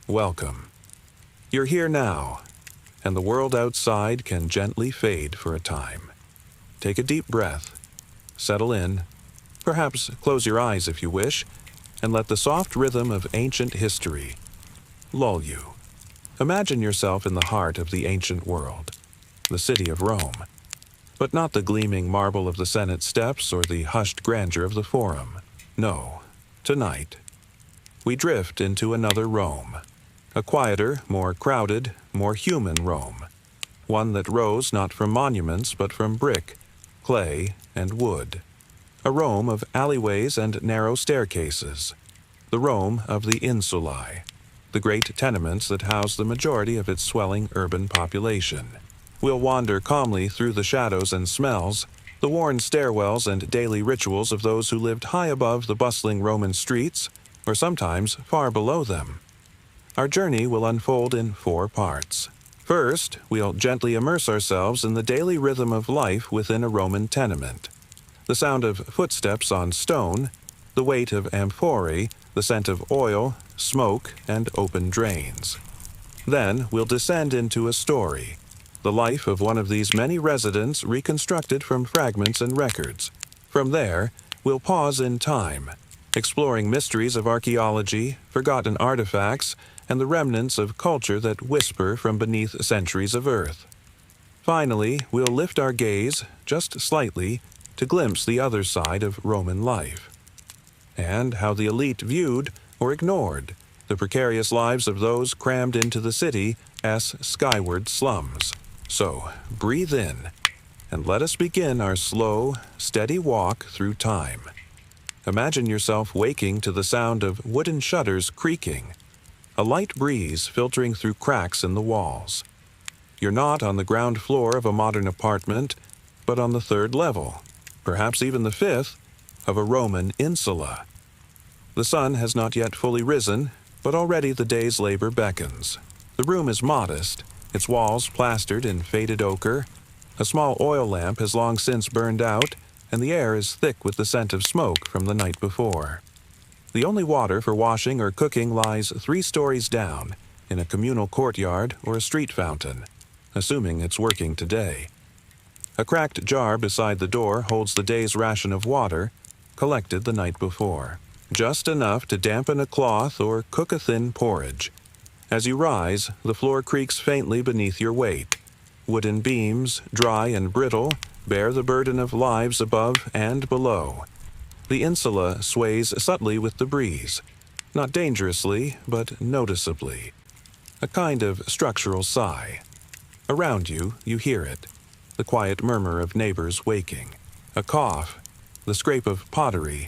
Welcome. You're here now, and the world outside can gently fade for a time. Take a deep breath, settle in, perhaps close your eyes if you wish, and let the soft rhythm of ancient history lull you. Imagine yourself in the heart of the ancient world, the city of Rome, but not the gleaming marble of the Senate steps or the hushed grandeur of the Forum. No, tonight, we drift into another Rome, a quieter, more crowded, more human Rome, one that rose not from monuments but from brick, clay, and wood, a Rome of alleyways and narrow staircases, the Rome of the insulae, the great tenements that house the majority of its swelling urban population. We'll wander calmly through the shadows and smells, the worn stairwells and daily rituals of those who lived high above the bustling Roman streets, or sometimes far below them. Our journey will unfold in 4 parts. First, we'll gently immerse ourselves in the daily rhythm of life within a Roman tenement. The sound of footsteps on stone, the weight of amphorae, the scent of oil, smoke, and open drains. Then we'll descend into a story, the life of one of these many residents reconstructed from fragments and records. From there, we'll pause in time, exploring mysteries of archaeology, forgotten artifacts, and the remnants of culture that whisper from beneath centuries of earth. Finally, we'll lift our gaze, just slightly, to glimpse the other side of Roman life, and how the elite viewed, or ignored, the precarious lives of those crammed into the city as skyward slums. So, breathe in, and let us begin our slow, steady walk through time. Imagine yourself waking to the sound of wooden shutters creaking, a light breeze filtering through cracks in the walls. You're not on the ground floor of a modern apartment, but on the 3rd level, perhaps even the 5th, of a Roman insula. The sun has not yet fully risen, but already the day's labor beckons. The room is modest, its walls plastered in faded ochre. A small oil lamp has long since burned out, and the air is thick with the scent of smoke from the night before. The only water for washing or cooking lies 3 stories down, in a communal courtyard or a street fountain, assuming it's working today. A cracked jar beside the door holds the day's ration of water, collected the night before, just enough to dampen a cloth or cook a thin porridge. As you rise, the floor creaks faintly beneath your weight. Wooden beams, dry and brittle, bear the burden of lives above and below. The insula sways subtly with the breeze, not dangerously, but noticeably. A kind of structural sigh. Around you, you hear it, the quiet murmur of neighbors waking, a cough, the scrape of pottery,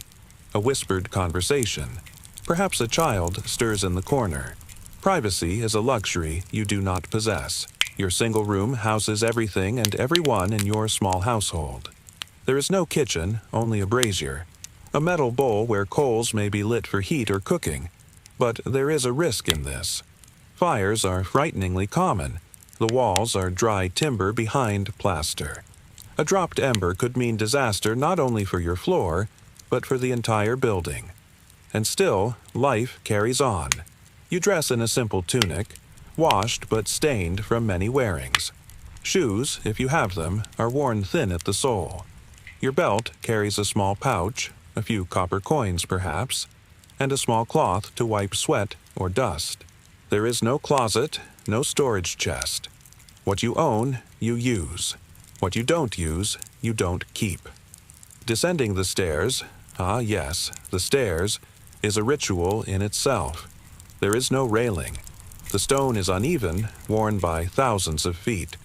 a whispered conversation. Perhaps a child stirs in the corner. Privacy is a luxury you do not possess. Your single room houses everything and everyone in your small household. There is no kitchen, only a brazier, a metal bowl where coals may be lit for heat or cooking, but there is a risk in this. Fires are frighteningly common. The walls are dry timber behind plaster. A dropped ember could mean disaster not only for your floor, but for the entire building. And still, life carries on. You dress in a simple tunic, washed but stained from many wearings. Shoes, if you have them, are worn thin at the sole. Your belt carries a small pouch, a few copper coins perhaps, and a small cloth to wipe sweat or dust. There is no closet, no storage chest. What you own, you use. What you don't use, you don't keep. Descending the stairs, ah yes, the stairs, is a ritual in itself. There is no railing. The stone is uneven, worn by thousands of feet.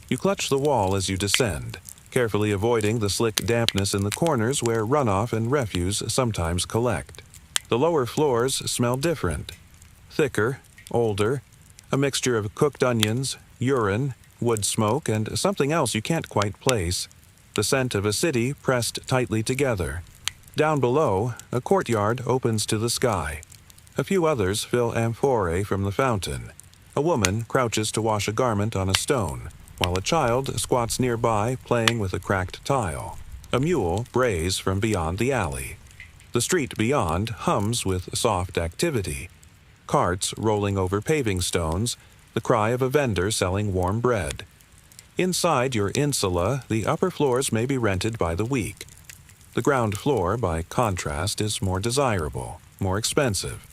You clutch the wall as you descend, carefully avoiding the slick dampness in the corners where runoff and refuse sometimes collect. The lower floors smell different. Thicker, older, a mixture of cooked onions, urine, wood smoke, and something else you can't quite place. The scent of a city pressed tightly together. Down below, a courtyard opens to the sky. A few others fill amphorae from the fountain. A woman crouches to wash a garment on a stone, while a child squats nearby playing with a cracked tile. A mule brays from beyond the alley. The street beyond hums with soft activity. carts rolling over paving stones, the cry of a vendor selling warm bread. Inside your insula, the upper floors may be rented by the week. The ground floor, by contrast, is more desirable, more expensive.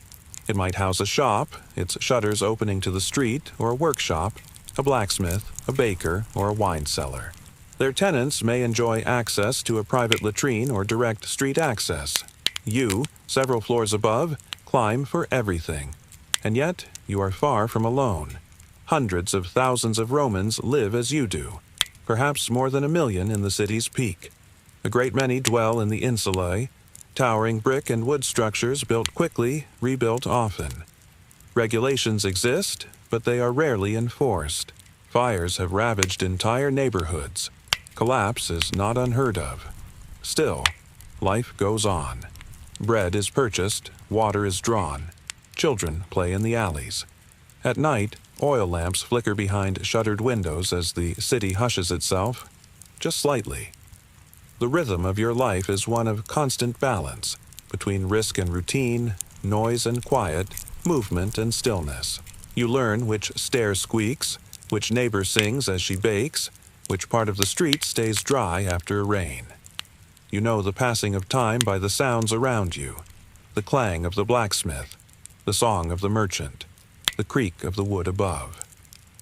It might house a shop, its shutters opening to the street, or a workshop, a blacksmith, a baker, or a wine cellar. Their tenants may enjoy access to a private latrine or direct street access. You, several floors above, climb for everything. And yet, you are far from alone. Hundreds of thousands of Romans live as you do, perhaps more than 1 million in the city's peak. A great many dwell in the insulae, towering brick and wood structures built quickly, rebuilt often. Regulations exist, but they are rarely enforced. Fires have ravaged entire neighborhoods. Collapse is not unheard of. Still, life goes on. Bread is purchased, water is drawn. Children play in the alleys. At night, oil lamps flicker behind shuttered windows as the city hushes itself, just slightly. The rhythm of your life is one of constant balance between risk and routine, noise and quiet, movement and stillness. You learn which stair squeaks, which neighbor sings as she bakes, which part of the street stays dry after a rain. You know the passing of time by the sounds around you, the clang of the blacksmith, the song of the merchant, the creak of the wood above.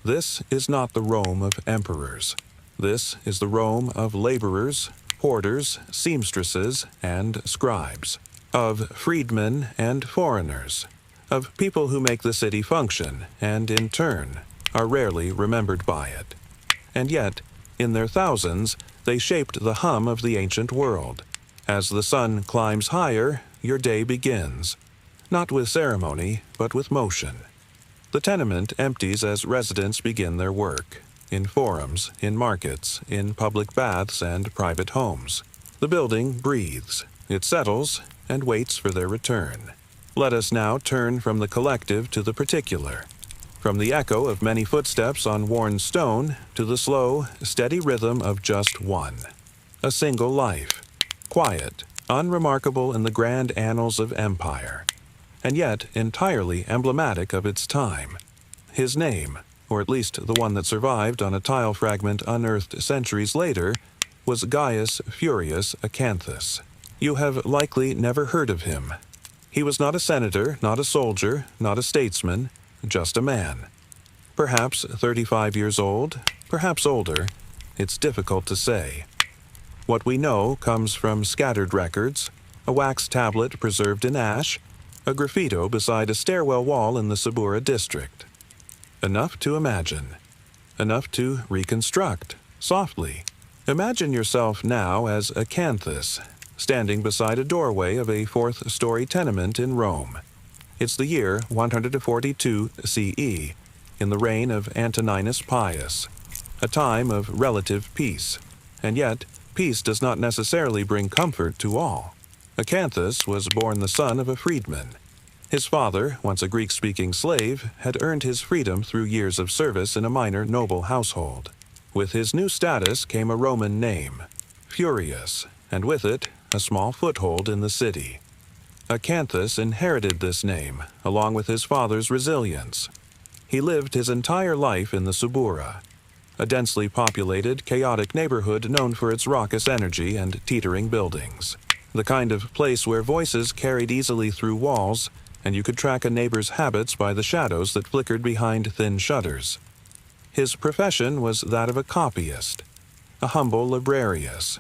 This is not the Rome of emperors. This is the Rome of laborers, porters, seamstresses, and scribes, of freedmen and foreigners, of people who make the city function and, in turn, are rarely remembered by it. And yet, in their thousands, they shaped the hum of the ancient world. As the sun climbs higher, your day begins, not with ceremony, but with motion. The tenement empties as residents begin their work, in forums, in markets, in public baths and private homes. The building breathes, it settles, and waits for their return. Let us now turn from the collective to the particular, from the echo of many footsteps on worn stone to the slow, steady rhythm of just one. A single life, quiet, unremarkable in the grand annals of empire, and yet entirely emblematic of its time. His name, or at least the one that survived on a tile fragment unearthed centuries later, was Gaius Furius Acanthus. You have likely never heard of him. He was not a senator, not a soldier, not a statesman, just a man. Perhaps 35 years old, perhaps older. It's difficult to say. What we know comes from scattered records, a wax tablet preserved in ash, a graffito beside a stairwell wall in the Subura district. Enough to imagine. Enough to reconstruct, softly. Imagine yourself now as Acanthus, standing beside a doorway of a 4th-story tenement in Rome. It's the year 142 CE, in the reign of Antoninus Pius, a time of relative peace. And yet, peace does not necessarily bring comfort to all. Acanthus was born the son of a freedman. His father, once a Greek-speaking slave, had earned his freedom through years of service in a minor noble household. With his new status came a Roman name, Furius, and with it, a small foothold in the city. Acanthus inherited this name, along with his father's resilience. He lived his entire life in the Subura, a densely populated, chaotic neighborhood known for its raucous energy and teetering buildings. The kind of place where voices carried easily through walls, and you could track a neighbor's habits by the shadows that flickered behind thin shutters. His profession was that of a copyist, a humble librarius.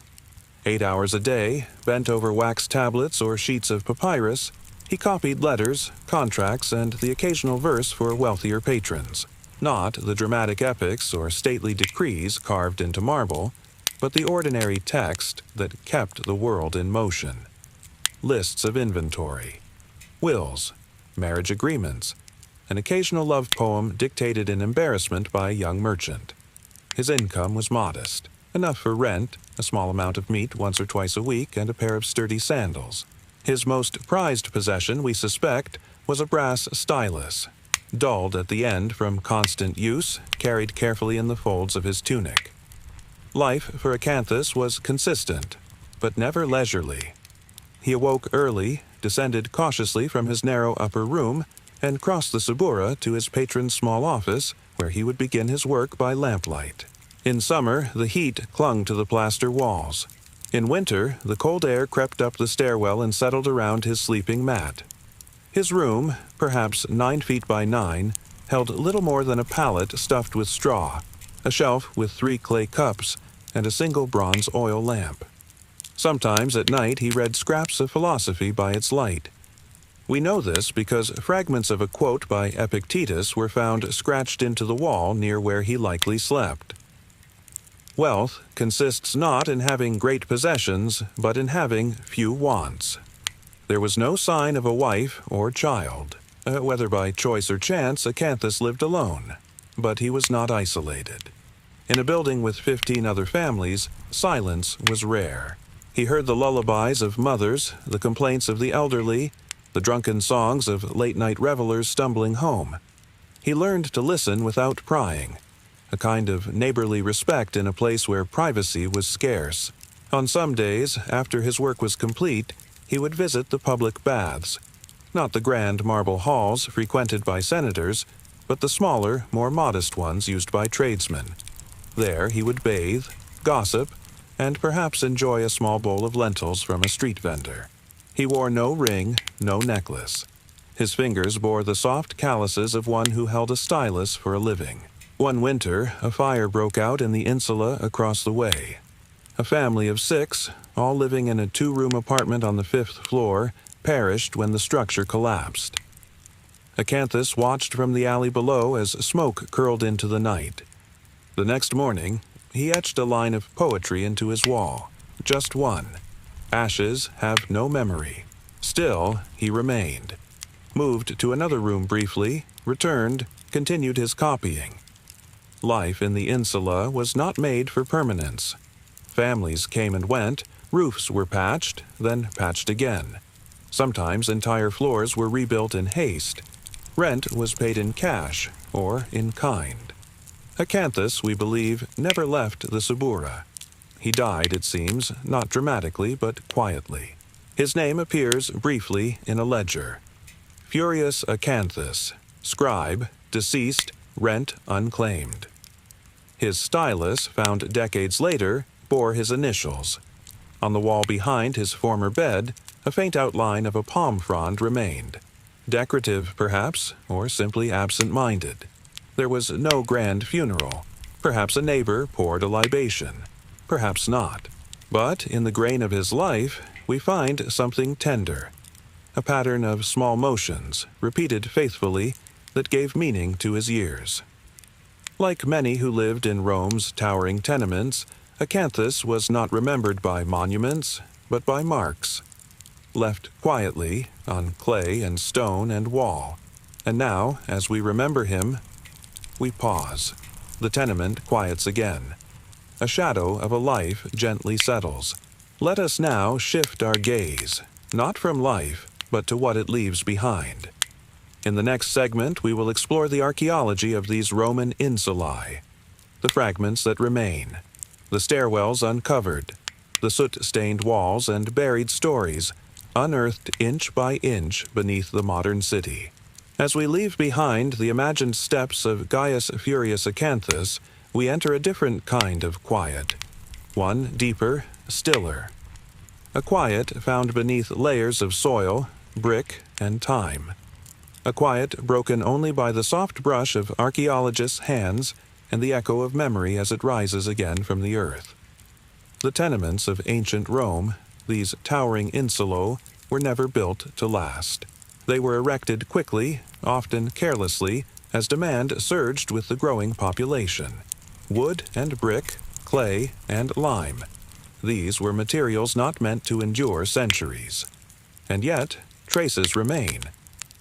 8 hours a day, bent over wax tablets or sheets of papyrus, he copied letters, contracts, and the occasional verse for wealthier patrons. Not the dramatic epics or stately decrees carved into marble, but the ordinary text that kept the world in motion. Lists of inventory, wills, marriage agreements, an occasional love poem dictated in embarrassment by a young merchant. His income was modest, enough for rent, a small amount of meat once or twice a week, and a pair of sturdy sandals. His most prized possession, we suspect, was a brass stylus, dulled at the end from constant use, carried carefully in the folds of his tunic. Life for Acanthus was consistent, but never leisurely. He awoke early, descended cautiously from his narrow upper room, and cross the Subura to his patron's small office, where he would begin his work by lamplight. In summer, the heat clung to the plaster walls. In winter, the cold air crept up the stairwell and settled around his sleeping mat. His room, perhaps 9 feet by 9, held little more than a pallet stuffed with straw, a shelf with 3 clay cups, and a single bronze oil lamp. Sometimes at night he read scraps of philosophy by its light. We know this because fragments of a quote by Epictetus were found scratched into the wall near where he likely slept. Wealth consists not in having great possessions, but in having few wants. There was no sign of a wife or child. Whether by choice or chance, Acanthus lived alone, but he was not isolated. In a building with 15 other families, silence was rare. He heard the lullabies of mothers, the complaints of the elderly, the drunken songs of late-night revelers stumbling home. He learned to listen without prying, a kind of neighborly respect in a place where privacy was scarce. On some days, after his work was complete, he would visit the public baths, not the grand marble halls frequented by senators, but the smaller, more modest ones used by tradesmen. There he would bathe, gossip, and perhaps enjoy a small bowl of lentils from a street vendor. He wore no ring, no necklace. His fingers bore the soft calluses of one who held a stylus for a living. One winter, a fire broke out in the insula across the way. A family of 6, all living in a 2-room apartment on the 5th floor, perished when the structure collapsed. Acanthus watched from the alley below as smoke curled into the night. The next morning, he etched a line of poetry into his wall, just one. Ashes have no memory. Still, he remained. Moved to another room briefly, returned, continued his copying. Life in the insula was not made for permanence. Families came and went, roofs were patched, then patched again. Sometimes entire floors were rebuilt in haste. Rent was paid in cash or in kind. Acanthus, we believe, never left the Subura. He died, it seems, not dramatically, but quietly. His name appears briefly in a ledger. Furius Acanthus, scribe, deceased, rent unclaimed. His stylus, found decades later, bore his initials. On the wall behind his former bed, a faint outline of a palm frond remained. Decorative, perhaps, or simply absent-minded. There was no grand funeral. Perhaps a neighbor poured a libation. Perhaps not. But in the grain of his life, we find something tender. A pattern of small motions, repeated faithfully, that gave meaning to his years. Like many who lived in Rome's towering tenements, Acanthus was not remembered by monuments, but by marks. Left quietly, on clay and stone and wall. And now, as we remember him, we pause. The tenement quiets again. A shadow of a life gently settles. Let us now shift our gaze, not from life, but to what it leaves behind. In the next segment, we will explore the archaeology of these Roman insulae, the fragments that remain, the stairwells uncovered, the soot-stained walls and buried stories, unearthed inch by inch beneath the modern city. As we leave behind the imagined steps of Gaius Furius Acanthus, we enter a different kind of quiet, one deeper, stiller. A quiet found beneath layers of soil, brick, and time. A quiet broken only by the soft brush of archaeologists' hands and the echo of memory as it rises again from the earth. The tenements of ancient Rome, these towering insulo, were never built to last. They were erected quickly, often carelessly, as demand surged with the growing population. Wood and brick, clay and lime. These were materials not meant to endure centuries. And yet, traces remain.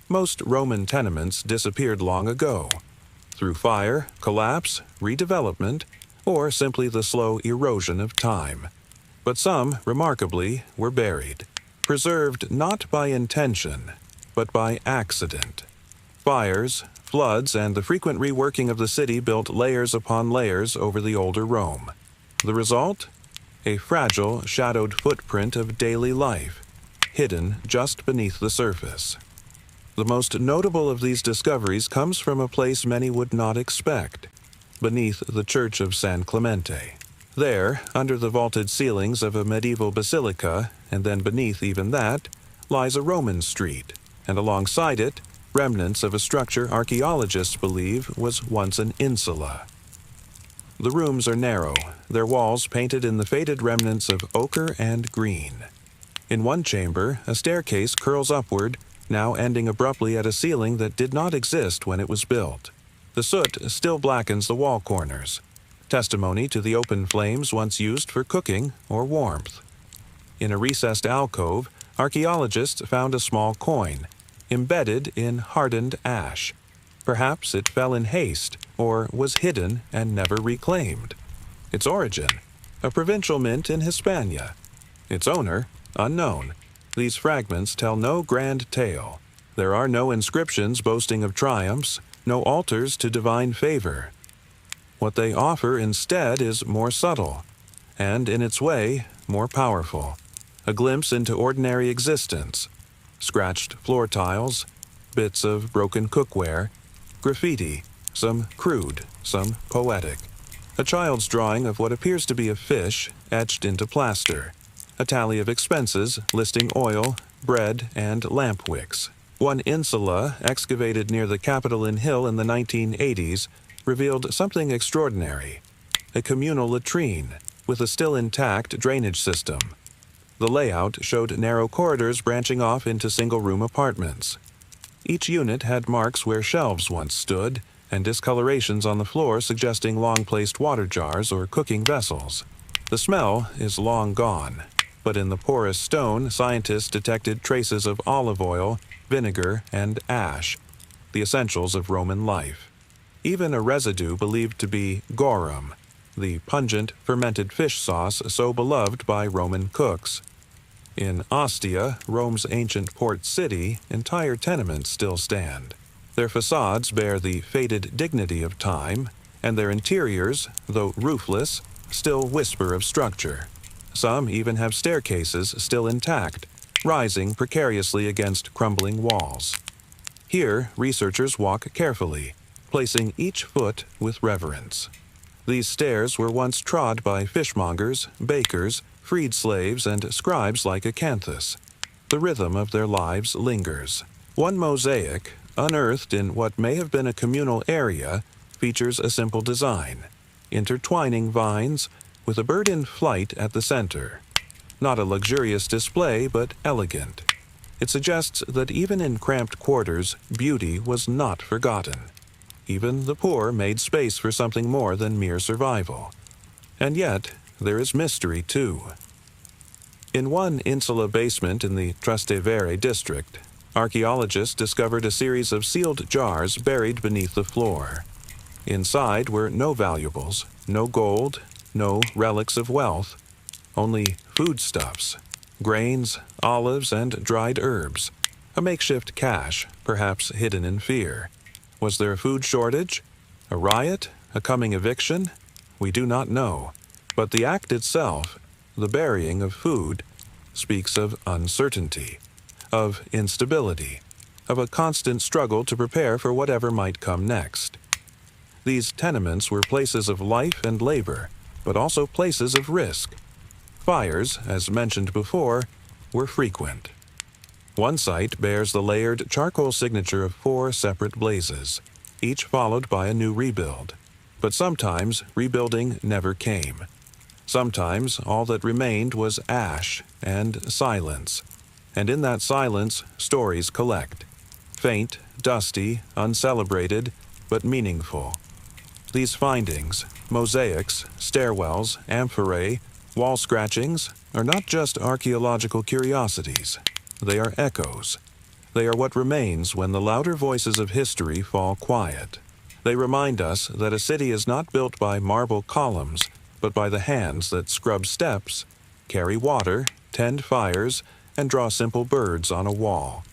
Most Roman tenements disappeared long ago, through fire, collapse, redevelopment, or simply the slow erosion of time. But some, remarkably, were buried, preserved not by intention, but by accident. Fires, floods, and the frequent reworking of the city built layers upon layers over the older Rome. The result? A fragile, shadowed footprint of daily life, hidden just beneath the surface. The most notable of these discoveries comes from a place many would not expect, beneath the Church of San Clemente. There, under the vaulted ceilings of a medieval basilica, and then beneath even that, lies a Roman street, and alongside it, remnants of a structure archaeologists believe was once an insula. The rooms are narrow, their walls painted in the faded remnants of ochre and green. In one chamber, a staircase curls upward, now ending abruptly at a ceiling that did not exist when it was built. The soot still blackens the wall corners, testimony to the open flames once used for cooking or warmth. In a recessed alcove, archaeologists found a small coin, embedded in hardened ash. Perhaps it fell in haste, or was hidden and never reclaimed. Its origin, a provincial mint in Hispania. Its owner, unknown. These fragments tell no grand tale. There are no inscriptions boasting of triumphs, no altars to divine favor. What they offer instead is more subtle, and in its way, more powerful. A glimpse into ordinary existence. Scratched floor tiles, bits of broken cookware, graffiti, some crude, some poetic. A child's drawing of what appears to be a fish etched into plaster. A tally of expenses listing oil, bread, and lamp wicks. One insula, excavated near the Capitolin Hill in the 1980s, revealed something extraordinary. A communal latrine with a still intact drainage system. The layout showed narrow corridors branching off into single-room apartments. Each unit had marks where shelves once stood, and discolorations on the floor suggesting long-placed water jars or cooking vessels. The smell is long gone, but in the porous stone, scientists detected traces of olive oil, vinegar, and ash, the essentials of Roman life. Even a residue believed to be garum, the pungent, fermented fish sauce so beloved by Roman cooks. In Ostia, Rome's ancient port city, entire tenements still stand. Their facades bear the faded dignity of time, and their interiors, though roofless, still whisper of structure. Some even have staircases still intact, rising precariously against crumbling walls. Here, researchers walk carefully, placing each foot with reverence. These stairs were once trod by fishmongers, bakers, freed slaves, and scribes like Acanthus. The rhythm of their lives lingers. One mosaic, unearthed in what may have been a communal area, features a simple design, intertwining vines with a bird in flight at the center. Not a luxurious display, but elegant. It suggests that even in cramped quarters, beauty was not forgotten. Even the poor made space for something more than mere survival. And yet, there is mystery, too. In one insula basement in the Trastevere district, archaeologists discovered a series of sealed jars buried beneath the floor. Inside were no valuables, no gold, no relics of wealth, only foodstuffs, grains, olives, and dried herbs. A makeshift cache, perhaps hidden in fear. Was there a food shortage? A riot? A coming eviction? We do not know. But the act itself, the burying of food, speaks of uncertainty, of instability, of a constant struggle to prepare for whatever might come next. These tenements were places of life and labor, but also places of risk. Fires, as mentioned before, were frequent. One site bears the layered charcoal signature of 4 separate blazes, each followed by a new rebuild. But sometimes rebuilding never came. Sometimes all that remained was ash and silence. And in that silence, stories collect. Faint, dusty, uncelebrated, but meaningful. These findings, mosaics, stairwells, amphorae, wall scratchings, are not just archaeological curiosities. They are echoes. They are what remains when the louder voices of history fall quiet. They remind us that a city is not built by marble columns, but by the hands that scrub steps, carry water, tend fires, and draw simple birds on a wall.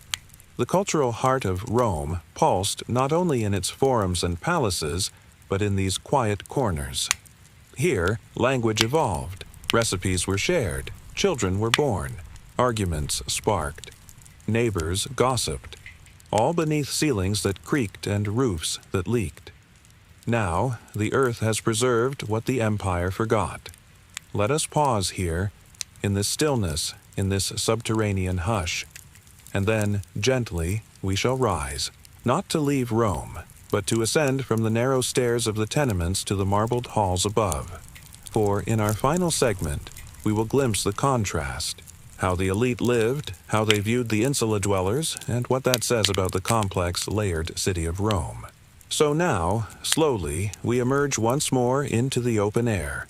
The cultural heart of Rome pulsed not only in its forums and palaces, but in these quiet corners. Here, language evolved, recipes were shared, children were born, arguments sparked, neighbors gossiped. all beneath ceilings that creaked and roofs that leaked. Now the earth has preserved what the empire forgot. Let us pause here, in this stillness, in this subterranean hush, and then, gently, we shall rise, not to leave Rome, but to ascend from the narrow stairs of the tenements to the marbled halls above. For in our final segment, we will glimpse the contrast, how the elite lived, how they viewed the insula dwellers, and what that says about the complex, layered city of Rome. So now, slowly, we emerge once more into the open air.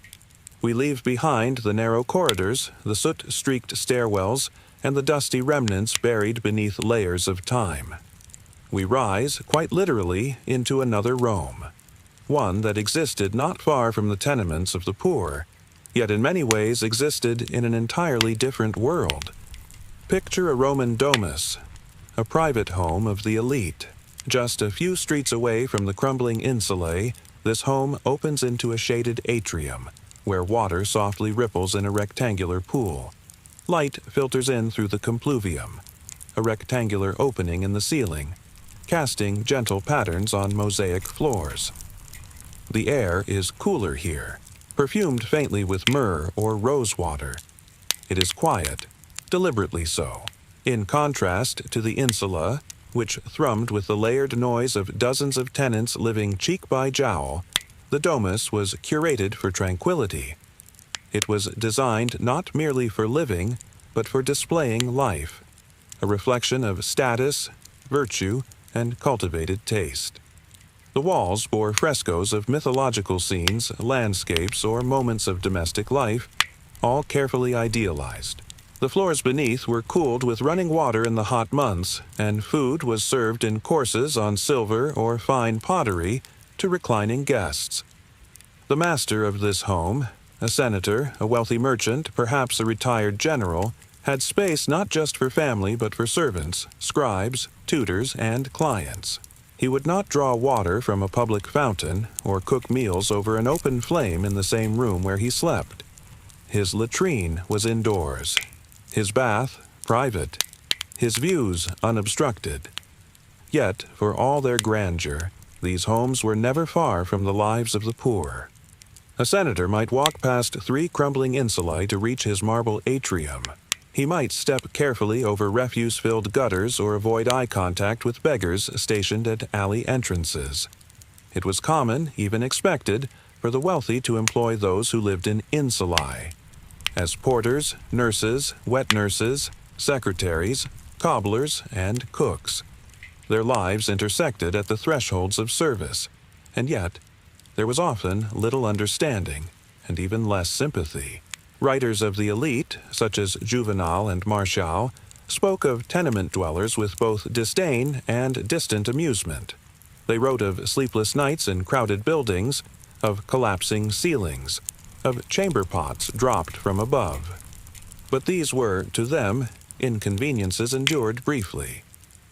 We leave behind the narrow corridors, the soot-streaked stairwells, and the dusty remnants buried beneath layers of time. We rise, quite literally, into another Rome, one that existed not far from the tenements of the poor, yet in many ways existed in an entirely different world. Picture a Roman domus, a private home of the elite. Just a few streets away from the crumbling insulae, this home opens into a shaded atrium, where water softly ripples in a rectangular pool. Light filters in through the compluvium, a rectangular opening in the ceiling, casting gentle patterns on mosaic floors. The air is cooler here, perfumed faintly with myrrh or rose water. It is quiet, deliberately so, in contrast to the insula, which thrummed with the layered noise of dozens of tenants living cheek by jowl. The domus was curated for tranquility. It was designed not merely for living, but for displaying life, a reflection of status, virtue, and cultivated taste. The walls bore frescoes of mythological scenes, landscapes, or moments of domestic life, all carefully idealized. The floors beneath were cooled with running water in the hot months, and food was served in courses on silver or fine pottery to reclining guests. The master of this home, a senator, a wealthy merchant, perhaps a retired general, had space not just for family but for servants, scribes, tutors, and clients. He would not draw water from a public fountain or cook meals over an open flame in the same room where he slept. His latrine was indoors, his bath private, his views unobstructed. Yet, for all their grandeur, these homes were never far from the lives of the poor. A senator might walk past 3 crumbling insulae to reach his marble atrium. He might step carefully over refuse-filled gutters or avoid eye contact with beggars stationed at alley entrances. It was common, even expected, for the wealthy to employ those who lived in insulae, as porters, nurses, wet nurses, secretaries, cobblers, and cooks. Their lives intersected at the thresholds of service, and yet there was often little understanding and even less sympathy. Writers of the elite, such as Juvenal and Martial, spoke of tenement dwellers with both disdain and distant amusement. They wrote of sleepless nights in crowded buildings, of collapsing ceilings, of chamber pots dropped from above. But these were, to them, inconveniences endured briefly,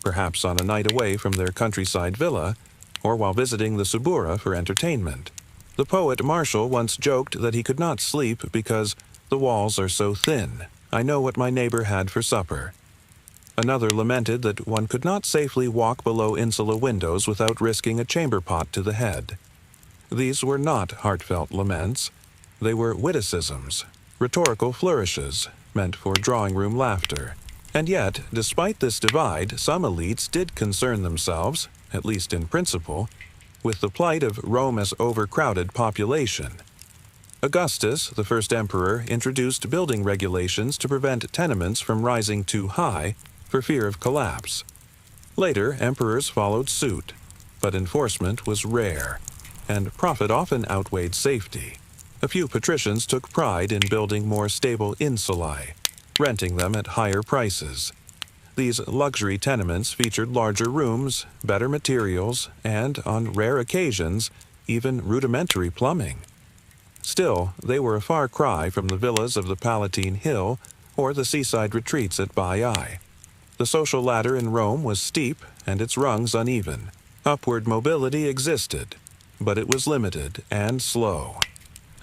perhaps on a night away from their countryside villa, or while visiting the Subura for entertainment. The poet Martial once joked that he could not sleep because the walls are so thin. I know what my neighbor had for supper. Another lamented that one could not safely walk below insula windows without risking a chamber pot to the head. These were not heartfelt laments. They were witticisms, rhetorical flourishes, meant for drawing-room laughter. And yet, despite this divide, some elites did concern themselves, at least in principle, with the plight of Rome's overcrowded population. Augustus, the first emperor, introduced building regulations to prevent tenements from rising too high for fear of collapse. Later, emperors followed suit, but enforcement was rare, and profit often outweighed safety. A few patricians took pride in building more stable insulae, renting them at higher prices. These luxury tenements featured larger rooms, better materials, and, on rare occasions, even rudimentary plumbing. Still, they were a far cry from the villas of the Palatine Hill or the seaside retreats at Baiae. The social ladder in Rome was steep and its rungs uneven. Upward mobility existed, but it was limited and slow.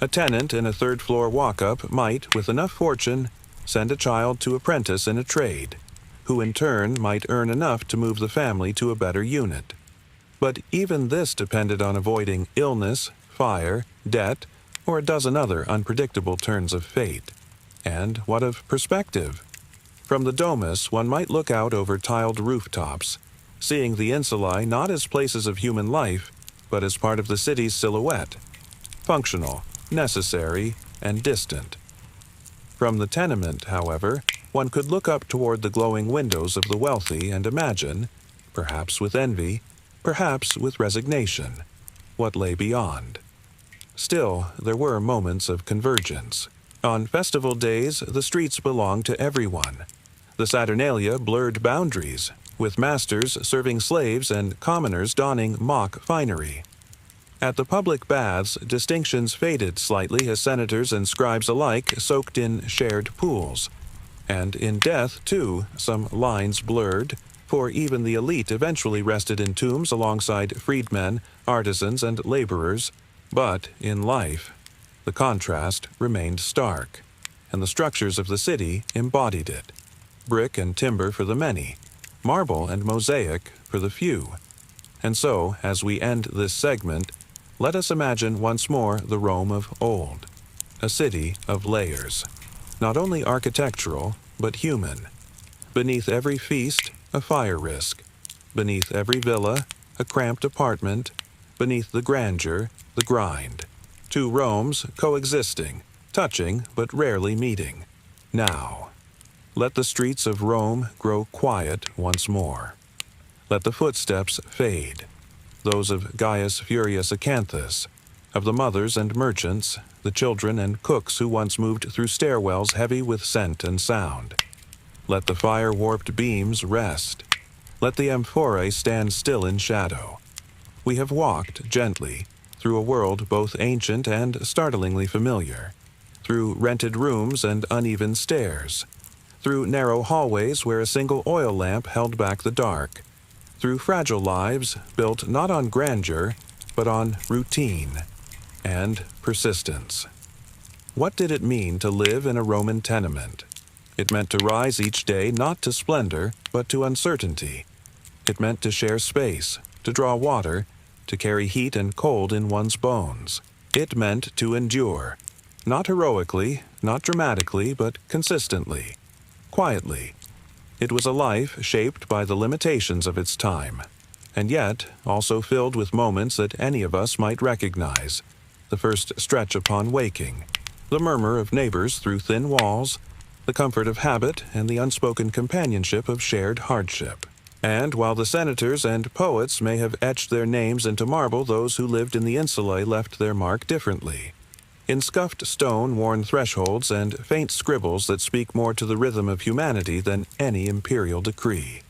A tenant in a third-floor walk-up might, with enough fortune, send a child to apprentice in a trade, who in turn might earn enough to move the family to a better unit. But even this depended on avoiding illness, fire, debt, or a dozen other unpredictable turns of fate. And what of perspective? From the domus, one might look out over tiled rooftops, seeing the insulae not as places of human life, but as part of the city's silhouette, functional, necessary, and distant. From the tenement, however, one could look up toward the glowing windows of the wealthy and imagine, perhaps with envy, perhaps with resignation, what lay beyond. Still, there were moments of convergence. On festival days, the streets belonged to everyone. The Saturnalia blurred boundaries, with masters serving slaves and commoners donning mock finery. At the public baths, distinctions faded slightly as senators and scribes alike soaked in shared pools. And in death, too, some lines blurred, for even the elite eventually rested in tombs alongside freedmen, artisans, and laborers. But in life, the contrast remained stark, and the structures of the city embodied it. Brick and timber for the many, marble and mosaic for the few. And so, as we end this segment, let us imagine once more the Rome of old, a city of layers, not only architectural, but human. Beneath every feast, a fire risk. Beneath every villa, a cramped apartment. Beneath the grandeur, the grind. Two Romes coexisting, touching but rarely meeting. Now, let the streets of Rome grow quiet once more. Let the footsteps fade, those of Gaius Furius Acanthus, of the mothers and merchants, the children and cooks who once moved through stairwells heavy with scent and sound. Let the fire-warped beams rest. Let the amphorae stand still in shadow. We have walked gently through a world both ancient and startlingly familiar, through rented rooms and uneven stairs, through narrow hallways where a single oil lamp held back the dark, through fragile lives built not on grandeur, but on routine and persistence. What did it mean to live in a Roman tenement? It meant to rise each day not to splendor, but to uncertainty. It meant to share space, to draw water, to carry heat and cold in one's bones. It meant to endure, not heroically, not dramatically, but consistently, quietly. It was a life shaped by the limitations of its time, and yet also filled with moments that any of us might recognize. The first stretch upon waking, the murmur of neighbors through thin walls, the comfort of habit, and the unspoken companionship of shared hardship. And while the senators and poets may have etched their names into marble, those who lived in the insulae left their mark differently, in scuffed stone worn thresholds and faint scribbles that speak more to the rhythm of humanity than any imperial decree.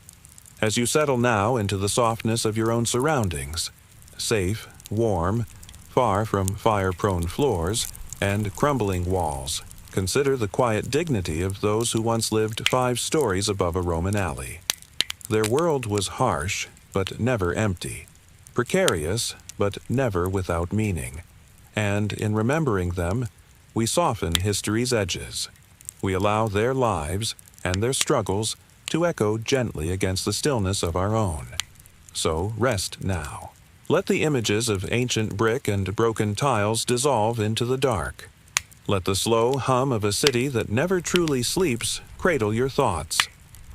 As you settle now into the softness of your own surroundings, safe, warm, far from fire-prone floors and crumbling walls, consider the quiet dignity of those who once lived 5 stories above a Roman alley. Their world was harsh, but never empty, precarious, but never without meaning. And in remembering them, we soften history's edges. We allow their lives and their struggles to echo gently against the stillness of our own. So rest now. Let the images of ancient brick and broken tiles dissolve into the dark. Let the slow hum of a city that never truly sleeps cradle your thoughts.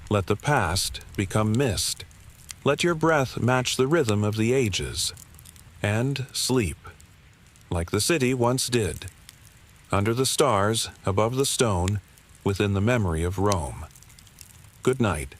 Let the past become mist. Let your breath match the rhythm of the ages. And sleep, like the city once did, under the stars, above the stone, within the memory of Rome. Good night.